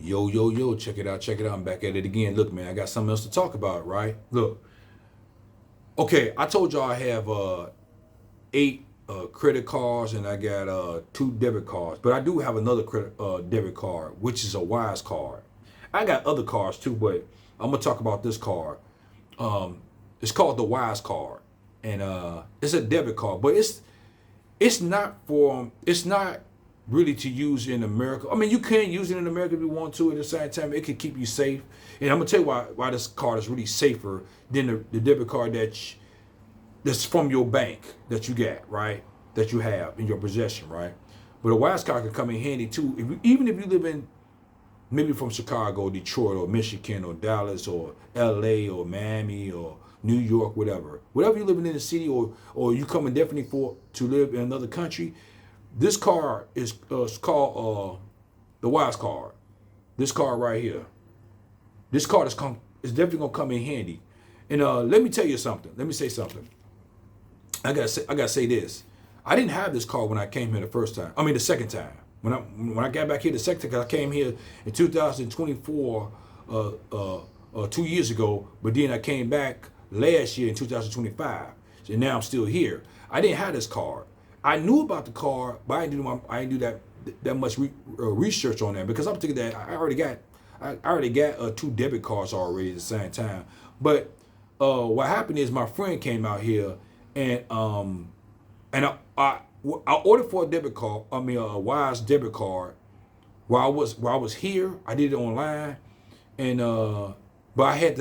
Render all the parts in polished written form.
Yo, yo, yo, check it out, check it out. I'm back at it again. Look, man, I got something else to talk about, right? Look, okay, I told y'all I have eight credit cards and I got two debit cards, but I do have another credit debit card, which is a Wise card. I got other cards too, but I'm gonna talk about this card. It's called the Wise card, and it's a debit card, but it's not really to use in America. I mean, you can use it in America if you want to. At the same time, it can keep you safe. And I'm gonna tell you why this card is really safer than the debit card that's from your bank that you got, right? That you have in your possession, right? But a Wise card can come in handy too. Even if you live in maybe from Chicago, Detroit, or Michigan, or Dallas, or LA, or Miami, or New York, whatever you're living in the city, or you coming definitely to live in another country. This card is called the Wise card. This card right here. This card is definitely gonna come in handy. And let me tell you something. Let me say something. I gotta say this. I didn't have this card when I came here the first time. I mean the second time. When I got back here the second time, I came here in 2024, 2 years ago. But then I came back last year in 2025. So now I'm still here. I didn't have this card. I knew about the card, but I didn't do that much research on that because I'm thinking that I already got two debit cards already at the same time. But what happened is my friend came out here and I ordered for a debit card. I mean a Wise debit card. While I was here, I did it online, and but I had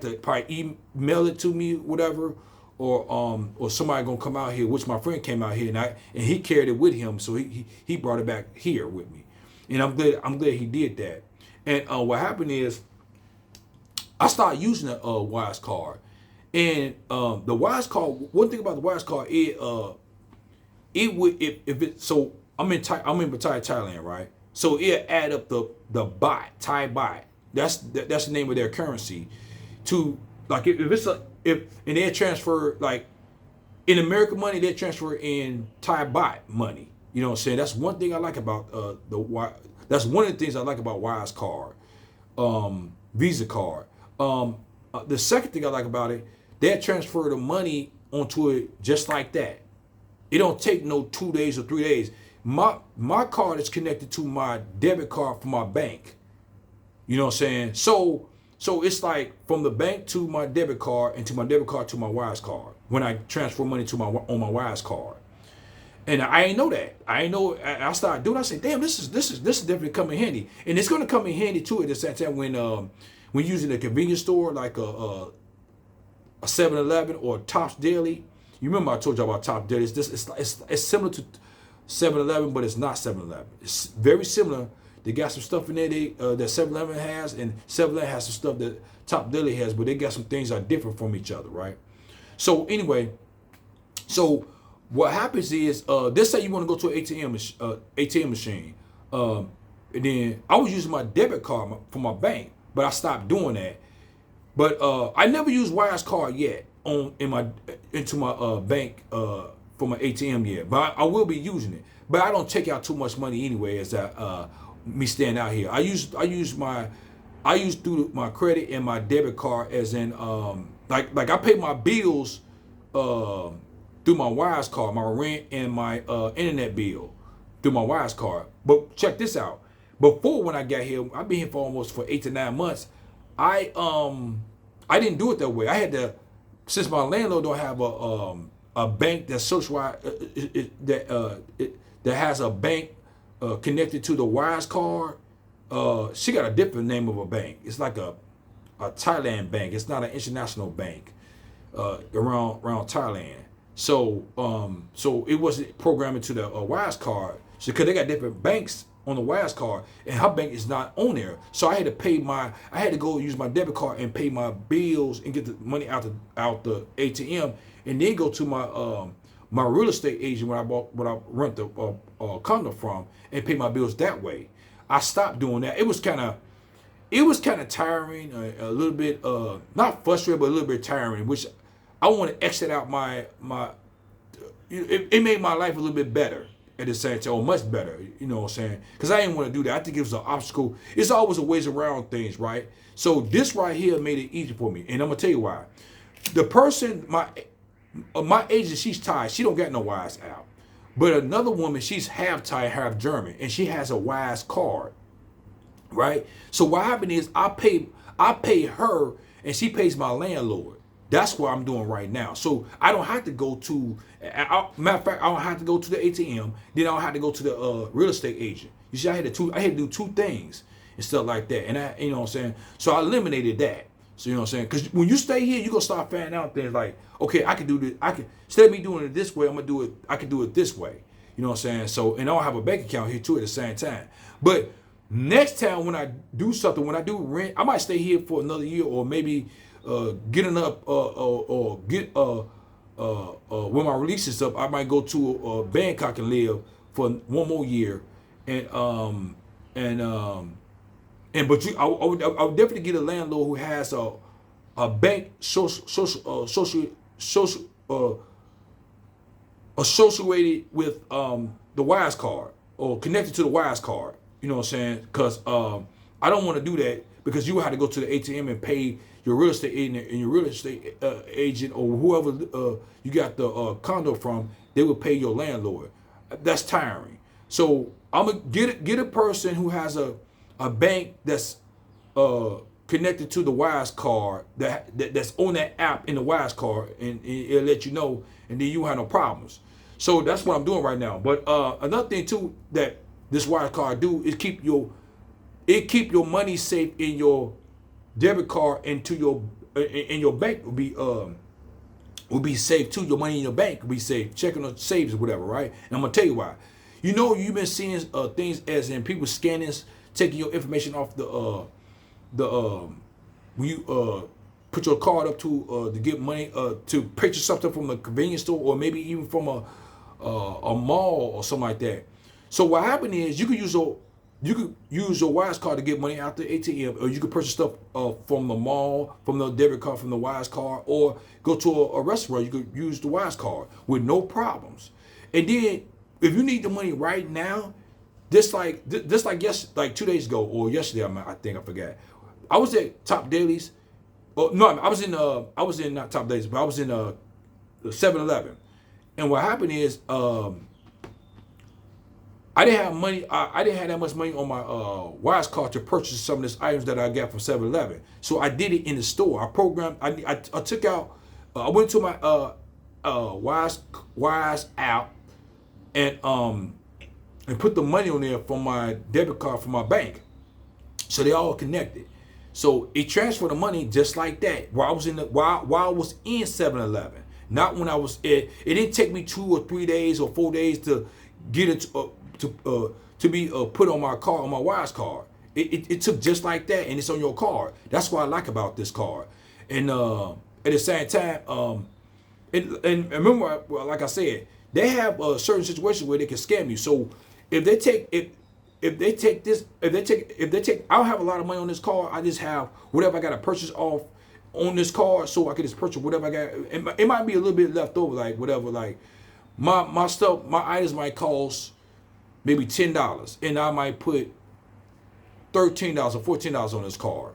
to probably email it to me, whatever, or somebody gonna come out here, which my friend came out here and he carried it with him, so he brought it back here with me, and I'm glad he did that. And what happened is I started using the Wise card, and the Wise card. One thing about the Wise card, it would if it so I'm in Thailand, right? So it add up the baht, Thai baht. That's the name of their currency. To like if and they transfer like in American money, they transfer in Thai baht money. You know what I'm saying? That's one thing I like about that's one of the things I like about Wise card, Visa card. The second thing I like about it, they transfer the money onto it just like that. It don't take no 2 days or 3 days. My card is connected to my debit card from my bank. You know what I'm saying? So it's like from the bank to my debit card and to my debit card to my Wise card when I transfer money to on my Wise card. And I ain't know that. I ain't know. I started doing. I said, "Damn, this is definitely coming handy." And it's gonna come in handy too at the same time when using a convenience store like a 7-Eleven or Tops Deli. You remember I told you about Top Deli? It's similar to 7-Eleven, but it's not 7-Eleven. It's very similar. They got some stuff in there that 7-Eleven has, and 7-Eleven has some stuff that Top Deli has, but they got some things that are different from each other, right? So anyway, so what happens is, let's say you want to go to an ATM machine, and then I was using my debit card for my bank, but I stopped doing that. But I never used Wise card yet into my bank for my ATM yet. But I will be using it. But I don't take out too much money anyway as me staying out here. I use through my credit and my debit card as in like I pay my bills through my Wise card, my rent and my internet bill through my Wise card. But check this out. Before when I got here, I've been here for almost 8 to 9 months. I didn't do it that way. I had to, since my landlord don't have a bank that's socialized that has a bank connected to the Wise card. She got a different name of a bank. It's like a Thailand bank. It's not an international bank around Thailand. So it wasn't programmed into the Wise card. So because they got different banks on the Wise card, and her bank is not on there. So I had to go use my debit card and pay my bills and get the money out the ATM, and then go to my real estate agent when I rent the condo from and pay my bills that way. I stopped doing that. It was kind of tiring, a little bit not frustrating, but a little bit tiring. Which I want to exit out it made my life a little bit better. at the same time, or much better, you know what I'm saying? Because I didn't want to do that. I think it was an obstacle. It's always a ways around things, right? So this right here made it easy for me, and I'm gonna tell you why. The person, my agent, she's Thai. She don't got no Wise app, but another woman, she's half Thai, half German, and she has a Wise card, right? So what happened is I pay her, and she pays my landlord. That's what I'm doing right now. So I don't have to go to, matter of fact, I don't have to go to the ATM. Then I don't have to go to the real estate agent. You see, I had to do two things and stuff like that. And you know what I'm saying? So I eliminated that. So you know what I'm saying? Because when you stay here, you're gonna start finding out things like, okay, I can do this. Instead of me doing it this way, I can do it this way. You know what I'm saying? So, and I'll have a bank account here too at the same time. But next time when I do something, when I do rent, I might stay here for another year, or maybe getting up or get when my release is up, I might go to Bangkok and live for one more year, and but I would definitely get a landlord who has a bank associated with the Wise card, or connected to the Wise card. You know what I'm saying? Because I don't want to do that, because you have to go to the ATM and pay your real estate agent, and your real estate agent, or whoever you got the condo from, they will pay your landlord. That's tiring. So I'm gonna get a person who has a bank that's connected to the Wise card, that's on that app in the Wise card, and it'll let you know, and then you have no problems. So that's what I'm doing right now. But another thing too that this Wise card do is keep your money safe in your debit card, into your bank will be safe too. Your money in your bank will be safe. Checking on saves or whatever, right? And I'm gonna tell you why. You know, you've been seeing things as in people scanning, taking your information off when you put your card up to get money to purchase something from a convenience store, or maybe even from a mall or something like that. So what happened is you could use your Wise card to get money out the ATM, or you could purchase stuff from the mall, from the debit card, from the Wise card, or go to a restaurant. You could use the Wise card with no problems. And then if you need the money right now, just like 2 days ago or yesterday, I think I forgot. I was at Top Dailies. Oh no, I was in not Top Dailies, but I was in the 7-Eleven. And what happened is I didn't have money. I didn't have that much money on my Wise card to purchase some of these items that I got from 7-Eleven. So I did it in the store. I programmed. I took out. I went to my Wise app and put the money on there from my debit card from my bank. So they all connected. So it transferred the money just like that. While I was while I was in 7-Eleven, not when I was at. It didn't take me 2 or 3 days or 4 days to get it to be put on my card, on my Wise card. It took just like that, and it's on your card. That's what I like about this card. And at the same time, and remember, like I said, they have certain situations where they can scam you. So if they take I don't have a lot of money on this card. I just have whatever I got to purchase off on this card, so I can just purchase whatever I got. It might be a little bit left over, like whatever, like my stuff, my items might cost maybe $10, and I might put $13 or $14 on this card.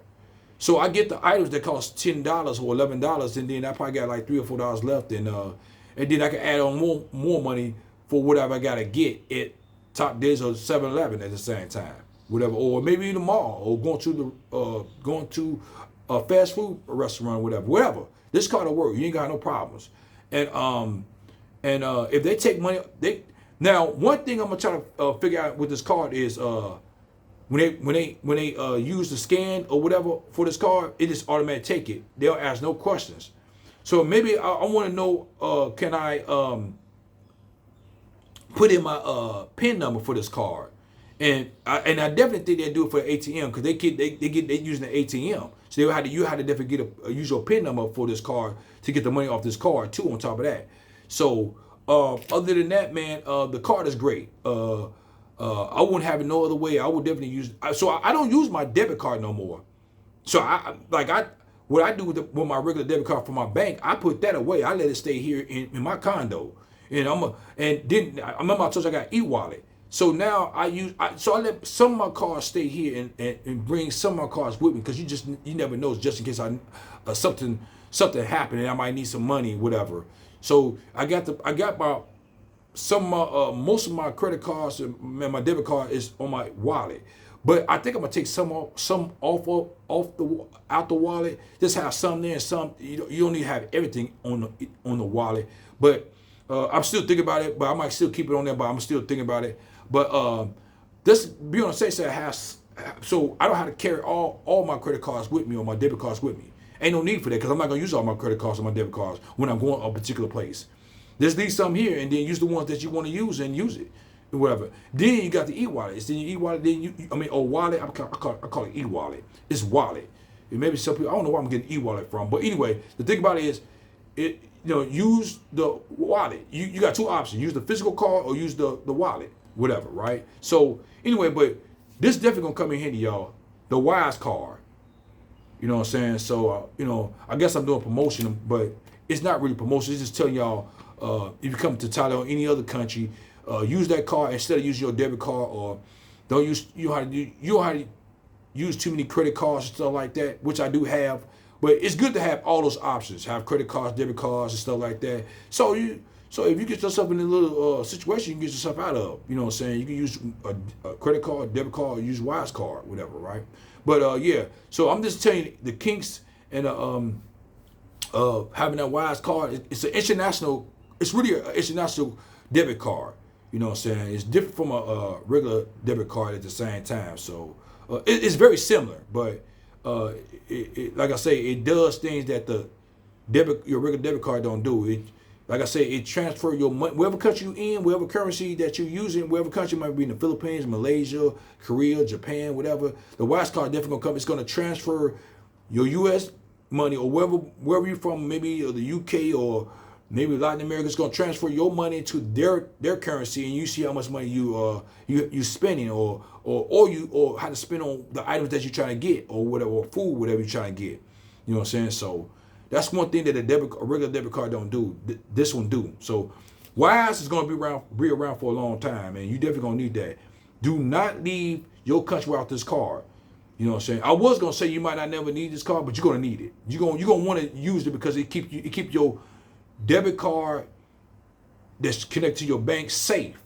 So I get the items that cost $10 or $11, and then I probably got like $3 or $4 left, and then I can add on more money for whatever I gotta get at Top Days or 7-Eleven at the same time, whatever, or maybe in the mall, or going to a fast food restaurant, whatever. This card will work. You ain't got no problems. And if they take money, now one thing I'm gonna try to figure out with this card is when they use the scan or whatever for this card, it just automatically take it. They'll ask no questions. So maybe I want to know, can I put in my PIN number for this card? And I definitely think they do it for the ATM, because they using the ATM. So you had to definitely use your PIN number for this card to get the money off this card too. On top of that, so other than that, man, the card is great. I wouldn't have it no other way. I would definitely use. So I don't use my debit card no more. So what I do with my regular debit card from my bank, I put that away. I let it stay here in my condo. And I remember I told you I got e-wallet. So now I let some of my cards stay here and bring some of my cards with me, because you never know, just in case something happened and I might need some money, whatever. So I got about most of my credit cards and my debit card is on my wallet. But I think I'm gonna take some out the wallet. Just have some there and some. You don't need to have everything on the wallet. But I'm still thinking about it. But I might still keep it on there. But I'm still thinking about it. But just be on the safe side. So I don't have to carry all my credit cards with me or my debit cards with me. Ain't no need for that, because I'm not gonna use all my credit cards or my debit cards when I'm going to a particular place. Just leave some here and then use the ones that you want to use and use it, whatever. Then you got the e-wallet. It's in your e-wallet. Then wallet. I call it e-wallet. It's wallet. And maybe some people, I don't know where I'm getting e-wallet from, but anyway, the thing about it is, use the wallet. You got two options: use the physical card or use the wallet, whatever, right? So anyway, but this definitely gonna come in handy, y'all. The Wise card. You know what I'm saying? So I guess I'm doing promotion, but it's not really promotion. It's just telling y'all, if you come to Thailand or any other country, use that card instead of using your debit card, or don't use you know how to use too many credit cards and stuff like that, which I do have. But it's good to have all those options. Have credit cards, debit cards, and stuff like that. So if you get yourself in a little situation, you can get yourself out of. You know what I'm saying? You can use a credit card, debit card, or use Wise card, whatever, right? But yeah. So I'm just telling you the kinks and having that Wise card. It's an international. It's really an international debit card. You know what I'm saying? It's different from a regular debit card at the same time. So it's very similar, but like I say, it does things that your regular debit card don't do. Like I say, it transfers your money, wherever country you in, whatever currency that you're using, wherever country, might be in the Philippines, Malaysia, Korea, Japan, whatever. The Wise card definitely gonna come. It's gonna transfer your U.S. money, or wherever you're from, maybe the UK or maybe Latin America. Is gonna transfer your money to their currency, and you see how much money you spending, or how to spend on the items that you're trying to get, or whatever, or food, whatever you're trying to get. You know what I'm saying? So that's one thing that a regular debit card don't do. This one do. So Wise is gonna be around for a long time, and you definitely gonna need that. Do not leave your country without this card. You know what I'm saying? I was gonna say you might not never need this card, but you're gonna need it. You're gonna want to use it because it keep your debit card that's connected to your bank safe.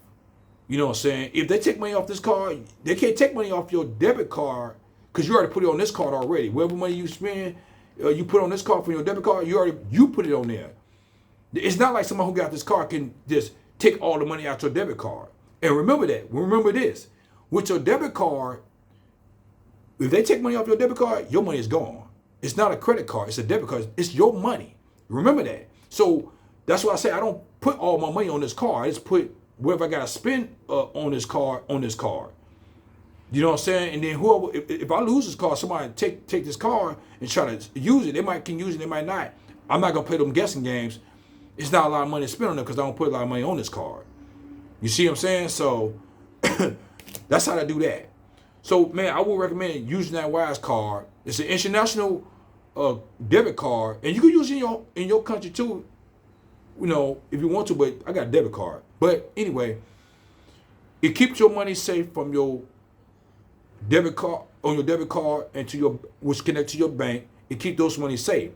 You know what I'm saying? If they take money off this card, they can't take money off your debit card because you already put it on this card already. Whatever money you spend, you put on this card for your debit card, you put it on there. It's not like someone who got this card can just take all the money out your debit card. And remember that. Remember this. With your debit card, if they take money off your debit card, your money is gone. It's not a credit card. It's a debit card. It's your money. Remember that. So that's why I say I don't put all my money on this card. I just put whatever I got to spend on this card. You know what I'm saying? And then whoever, if I lose this card, somebody take this card and try to use it. They can use it. They might not. I'm not going to play them guessing games. It's not a lot of money to spend on it because I don't put a lot of money on this card. You see what I'm saying? So that's how to do that. So, man, I would recommend using that Wise card. It's an international debit card, and you can use it in your country too, if you want to. But I got a debit card. But anyway, it keeps your money safe from your debit card and which connect to your bank. It keeps those money safe.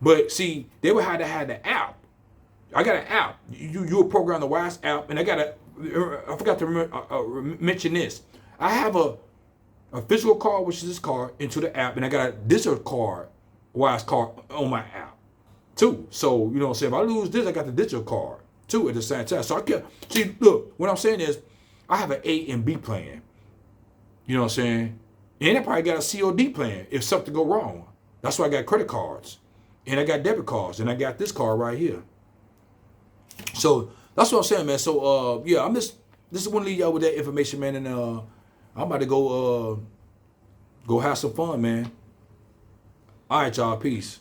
But see, they would have to have the app. I got an app. You will program the Wise app, and I forgot to mention this. I have a physical card, which is this card, into the app, and I got a digital card, Wise card, on my app too. So you know what I'm saying? If I lose this, I got the digital card too at the same time. So I can see. Look, what I'm saying is, I have an A and B plan. You know what I'm saying? And I probably got a COD plan if something go wrong. That's why I got credit cards, and I got debit cards, and I got this card right here. So that's what I'm saying, man. So yeah, this is want to leave y'all with that information, man, and I'm about to go have some fun, man. All right, y'all. Peace.